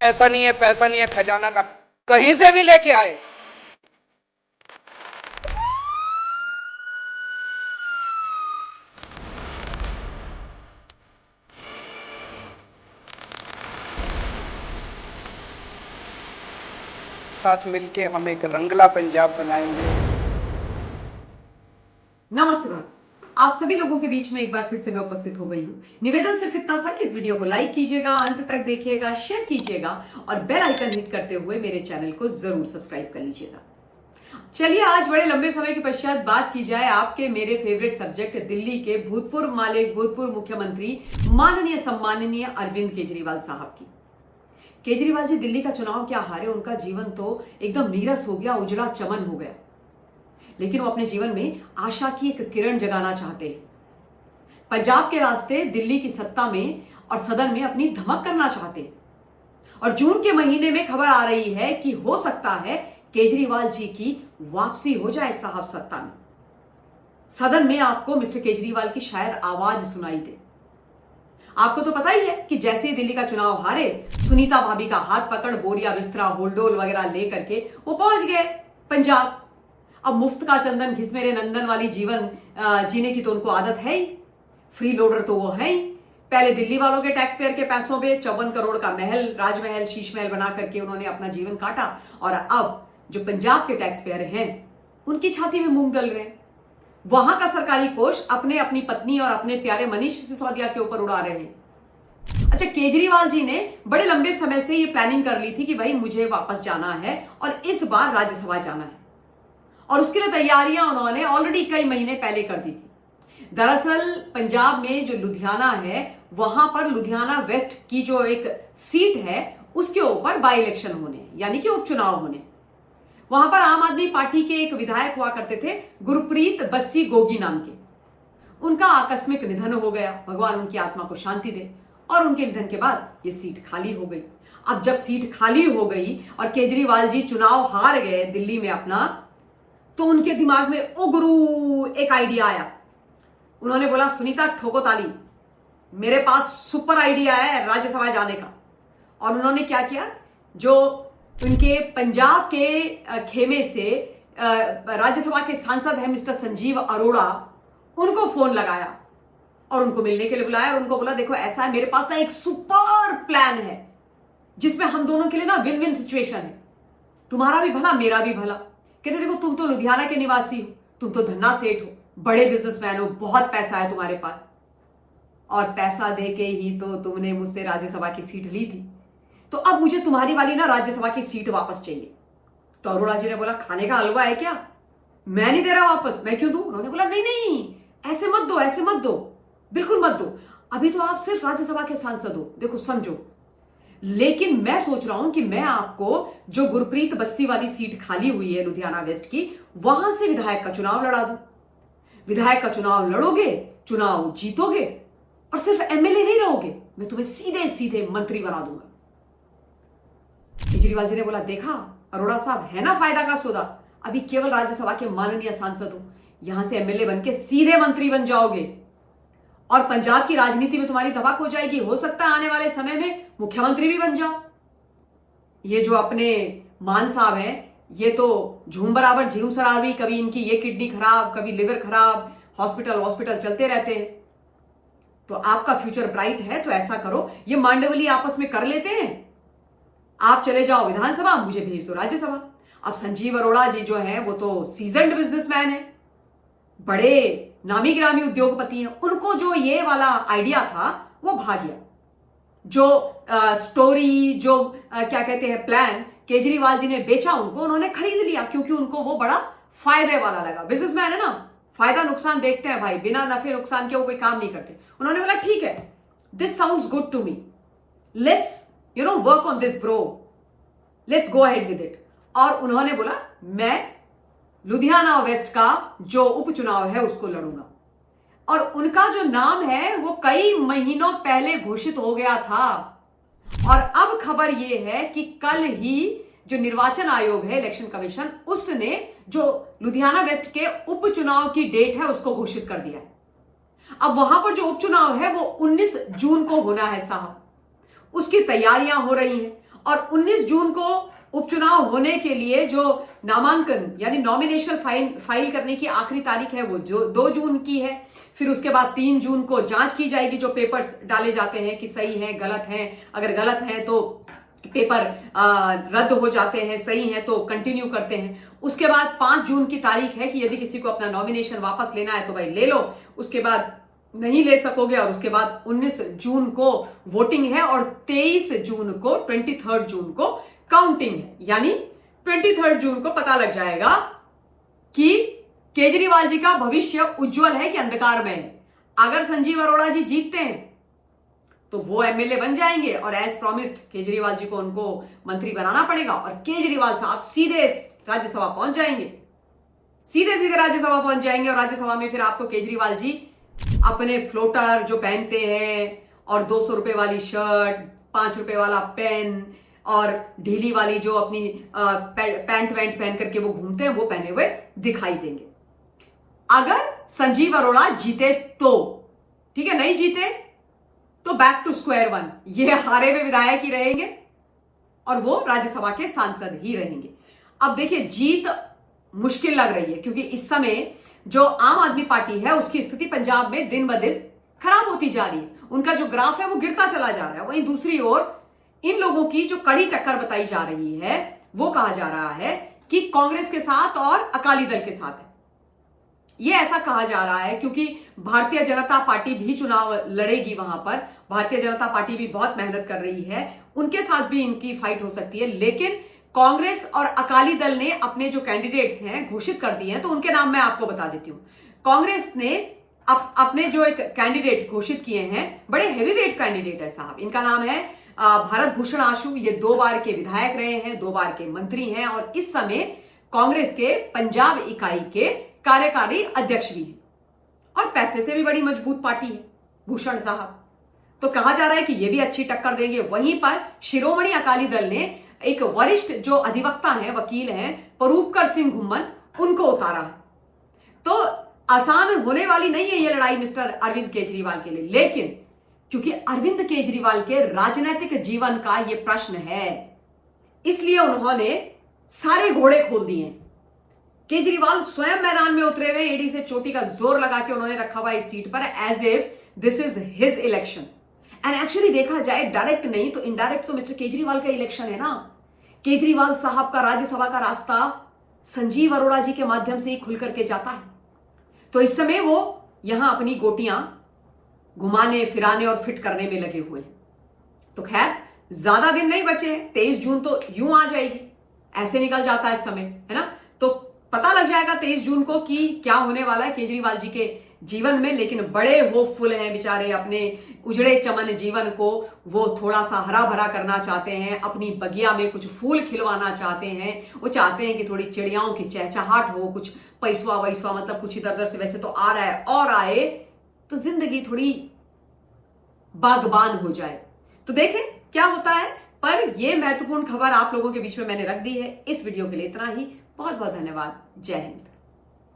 ऐसा नहीं है, पैसा नहीं है, खजाना का कहीं से भी लेके आए। साथ मिलके हम एक रंगला पंजाब बनाएंगे। नमस्ते मैम। आप सभी लोगों के बीच में एक बार फिर से मैं उपस्थित हो गई हूँ। निवेदन सिर्फ इतना सा कि इस वीडियो को लाइक कीजिएगा, अंत तक देखिएगा, शेयर कीजिएगा और बेल आइकन हिट करते हुए मेरे चैनल को जरूर सब्सक्राइब कर लीजिएगा। चलिए आज बड़े लंबे समय के पश्चात बात की जाए आपके मेरे फेवरेट सब्जेक्ट दिल्ली के भूतपूर्व मालिक, भूतपूर्व मुख्यमंत्री माननीय सम्माननीय अरविंद केजरीवाल साहब की। केजरीवाल जी दिल्ली का चुनाव क्या हारे, उनका जीवन तो एकदम नीरस हो गया, उजड़ा चमन हो गया, लेकिन वो अपने जीवन में आशा की एक किरण जगाना चाहते हैं। पंजाब के रास्ते दिल्ली की सत्ता में और सदन में अपनी धमक करना चाहते हैं। और जून के महीने में खबर आ रही है कि हो सकता है केजरीवाल जी की वापसी हो जाए साहब सत्ता में। सदन में आपको मिस्टर केजरीवाल की शायद आवाज सुनाई दे। आपको तो पता ही है कि जैसे ही दिल्ली का चुनाव हारे, सुनीता भाभी का हाथ पकड़ बोरिया बिस्तरा होल्डोल वगैरह लेकर के वो पहुंच गए पंजाब। अब मुफ्त का चंदन घिस मेरे नंदन वाली जीवन जीने की तो उनको आदत है ही। फ्री लोडर तो वो है ही। पहले दिल्ली वालों के टैक्स पेयर के पैसों पे 54 करोड़ का महल, राजमहल, शीश महल बना करके उन्होंने अपना जीवन काटा, और अब जो पंजाब के टैक्स पेयर हैं उनकी छाती में मूंग दल रहे हैं। वहां का सरकारी कोष अपने अपनी पत्नी और अपने प्यारे मनीष सिसोदिया के ऊपर उड़ा रहे हैं। अच्छा, केजरीवाल जी ने बड़े लंबे समय से ये प्लानिंग कर ली थी कि भाई मुझे वापस जाना है और इस बार राज्यसभा जाना है, और उसके लिए तैयारियां उन्होंने ऑलरेडी कई महीने पहले कर दी थी। दरअसल पंजाब में जो लुधियाना है, वहां पर लुधियाना वेस्ट की जो एक सीट है उसके ऊपर बाई इलेक्शन होने, यानी कि उपचुनाव होने। वहां पर आम आदमी पार्टी के एक विधायक हुआ करते थे, गुरप्रीत बस्सी गोगी नाम के। उनका आकस्मिक निधन हो गया, भगवान उनकी आत्मा को शांति दे, और उनके निधन के बाद ये सीट खाली हो गई। अब जब सीट खाली हो गई और केजरीवाल जी चुनाव हार गए दिल्ली में अपना, तो उनके दिमाग में ओ गुरु एक आइडिया आया। उन्होंने बोला, सुनीता ठोको ताली, मेरे पास सुपर आइडिया है राज्यसभा जाने का। और उन्होंने क्या किया, जो उनके पंजाब के खेमे से राज्यसभा के सांसद हैं मिस्टर संजीव अरोड़ा, उनको फोन लगाया और उनको मिलने के लिए बुलाया और उनको बोला, देखो ऐसा है, मेरे पास ना एक सुपर प्लान है जिसमें हम दोनों के लिए ना विन विन सिचुएशन है, तुम्हारा भी भला मेरा भी भला। कहते देखो, तुम तो लुधियाना के निवासी हो, तुम तो धन्ना सेठ हो, बड़े बिजनेसमैन हो, बहुत पैसा है तुम्हारे पास, और पैसा दे के ही तो तुमने मुझसे राज्यसभा की सीट ली थी, तो अब मुझे तुम्हारी वाली ना राज्यसभा की सीट वापस चाहिए। तो अरोड़ा जी ने बोला, खाने का हलवा है क्या, मैं नहीं दे रहा वापस, मैं क्यों दूं? उन्होंने बोला, नहीं नहीं, ऐसे मत दो, ऐसे मत दो, बिल्कुल मत दो, अभी तो आप सिर्फ राज्यसभा के सांसद हो, देखो समझो, लेकिन मैं सोच रहा हूं कि मैं आपको जो गुरप्रीत बस्सी वाली सीट खाली हुई है लुधियाना वेस्ट की, वहां से विधायक का चुनाव लड़ा दूं। विधायक का चुनाव लड़ोगे, चुनाव जीतोगे, और सिर्फ एमएलए नहीं रहोगे, मैं तुम्हें सीधे सीधे मंत्री बना दूंगा। केजरीवाल जी ने बोला, देखा अरोड़ा साहब, है ना फायदा का सौदा, अभी केवल राज्यसभा के माननीय सांसद हो, यहां से एमएलए बन के सीधे मंत्री बन जाओगे और पंजाब की राजनीति में तुम्हारी धमक हो जाएगी, हो सकता है आने वाले समय में मुख्यमंत्री भी बन जाओ। ये जो अपने मान साहब हैं, ये तो झूम बराबर झूम सराबी, कभी इनकी ये किडनी खराब, कभी लिवर खराब, हॉस्पिटल चलते रहते हैं। तो आपका फ्यूचर ब्राइट है, तो ऐसा करो, ये मांडवली आपस में कर लेते हैं, आप चले जाओ विधानसभा, मुझे भेज दो राज्यसभा। अब संजीव अरोड़ा जी जो है वो तो सीजन्ड बिजनेसमैन है, बड़े नामी गिरामी उद्योगपति हैं, उनको जो ये वाला आइडिया था वो भाग गया। जो स्टोरी, जो क्या कहते हैं प्लान केजरीवाल जी ने बेचा, उनको उन्होंने खरीद लिया, क्योंकि उनको वो बड़ा फायदे वाला लगा। बिजनेसमैन है ना, फायदा नुकसान देखते हैं भाई, बिना नफे नुकसान के वो कोई काम नहीं करते। उन्होंने बोला, ठीक है, this sounds good to me, let's work on this bro, let's go ahead with it. और उन्होंने बोला, मैं लुधियाना वेस्ट का जो उपचुनाव है उसको लड़ूंगा, और उनका जो नाम है वो कई महीनों पहले घोषित हो गया था। और अब खबर ये है कि कल ही जो निर्वाचन आयोग है, इलेक्शन कमीशन, उसने जो लुधियाना वेस्ट के उपचुनाव की डेट है उसको घोषित कर दिया है। अब वहां पर जो उपचुनाव है वो 19 जून को होना है साहब, उसकी तैयारियां हो रही हैं। और 19 जून को उपचुनाव होने के लिए जो नामांकन यानी नॉमिनेशन फाइल करने की आखिरी तारीख है वो जो 2 जून की है। फिर उसके बाद 3 जून को जांच की जाएगी जो पेपर्स डाले जाते हैं कि सही है गलत है, अगर गलत है तो पेपर रद्द हो जाते हैं, सही है तो कंटिन्यू करते हैं। उसके बाद 5 जून की तारीख है कि यदि किसी को अपना नॉमिनेशन वापस लेना है तो भाई ले लो, उसके बाद नहीं ले सकोगे। और उसके बाद 19 जून को वोटिंग है और 23 जून को 23 जून को काउंटिंग है। यानी 23 जून को पता लग जाएगा कि केजरीवाल जी का भविष्य उज्जवल है कि अंधकार में है। अगर संजीव अरोड़ा जी जीतते हैं तो वो एमएलए बन जाएंगे और एज प्रॉमिस्ड केजरीवाल जी को उनको मंत्री बनाना पड़ेगा और केजरीवाल साहब सीधे राज्यसभा पहुंच जाएंगे, सीधे राज्यसभा पहुंच जाएंगे। और राज्यसभा में फिर आपको केजरीवाल जी अपने फ्लोटर जो पहनते हैं और 200 रुपए वाली शर्ट, 5 रुपए वाला पेन और ढीली वाली जो अपनी पैंट वैंट पहन करके वो घूमते हैं वो पहने हुए दिखाई देंगे। अगर संजीव अरोड़ा जीते तो ठीक है, नहीं जीते तो बैक टू स्क्वायर वन, ये हारे हुए विधायक ही रहेंगे और वो राज्यसभा के सांसद ही रहेंगे। अब देखिए जीत मुश्किल लग रही है क्योंकि इस समय जो आम आदमी पार्टी है उसकी स्थिति पंजाब में दिन ब दिन खराब होती जा रही है, उनका जो ग्राफ है वो गिरता चला जा रहा है। वहीं दूसरी ओर इन लोगों की जो कड़ी टक्कर बताई जा रही है वो कहा जा रहा है कि कांग्रेस के साथ और अकाली दल के साथ है। ये ऐसा कहा जा रहा है क्योंकि भारतीय जनता पार्टी भी चुनाव लड़ेगी वहां पर, भारतीय जनता पार्टी भी बहुत मेहनत कर रही है, उनके साथ भी इनकी फाइट हो सकती है। लेकिन कांग्रेस और अकाली दल ने अपने जो कैंडिडेट्स हैं घोषित कर दिए हैं, तो उनके नाम मैं आपको बता देती हूं। कांग्रेस ने अपने जो एक कैंडिडेट घोषित किए हैं, बड़े हैवीवेट कैंडिडेट है साहब, इनका नाम है भारत भूषण आशु। ये 2 बार के विधायक रहे हैं, 2 बार के मंत्री हैं और इस समय कांग्रेस के पंजाब इकाई के कार्यकारी अध्यक्ष भी हैं और पैसे से भी बड़ी मजबूत पार्टी है भूषण साहब। तो कहा जा रहा है कि ये भी अच्छी टक्कर देंगे। वहीं पर शिरोमणि अकाली दल ने एक वरिष्ठ जो अधिवक्ता हैं, वकील हैं, परूपकर सिंह घुम्मन, उनको उतारा है। तो आसान होने वाली नहीं है ये लड़ाई मिस्टर अरविंद केजरीवाल के लिए, लेकिन क्योंकि अरविंद केजरीवाल के राजनीतिक जीवन का ये प्रश्न है इसलिए उन्होंने सारे घोड़े खोल दिए हैं। केजरीवाल स्वयं मैदान में उतरे हुए, एडी से चोटी का जोर लगा के उन्होंने रखा हुआ इस सीट पर as if this is his election. And actually देखा जाए डायरेक्ट नहीं तो इनडायरेक्ट तो मिस्टर केजरीवाल का इलेक्शन है ना। केजरीवाल साहब का राज्यसभा का रास्ता संजीव अरोड़ा जी के माध्यम से ही खुल करके जाता है। तो इस समय वो यहां अपनी गोटियां घुमाने फिराने और फिट करने में लगे हुए हैं। तो खैर ज्यादा दिन नहीं बचे हैं, 23 जून तो यूं आ जाएगी, ऐसे निकल जाता है समय, है ना। तो पता लग जाएगा 23 जून को कि क्या होने वाला है केजरीवाल जी के जीवन में। लेकिन बड़े होपफुल हैं बेचारे, अपने उजड़े चमन जीवन को वो थोड़ा सा हरा भरा करना चाहते हैं, अपनी बगिया में कुछ फूल खिलवाना चाहते हैं। वो चाहते हैं कि थोड़ी चिड़ियाओं की चहचहाट हो, कुछ पैसवा वैसवा मतलब कुछ इधर उधर से वैसे तो आ रहा है और आए तो जिंदगी थोड़ी बागबान हो जाए। तो देखें क्या होता है। पर यह महत्वपूर्ण खबर आप लोगों के बीच में मैंने रख दी है। इस वीडियो के लिए इतना ही। बहुत बहुत धन्यवाद। जय हिंद।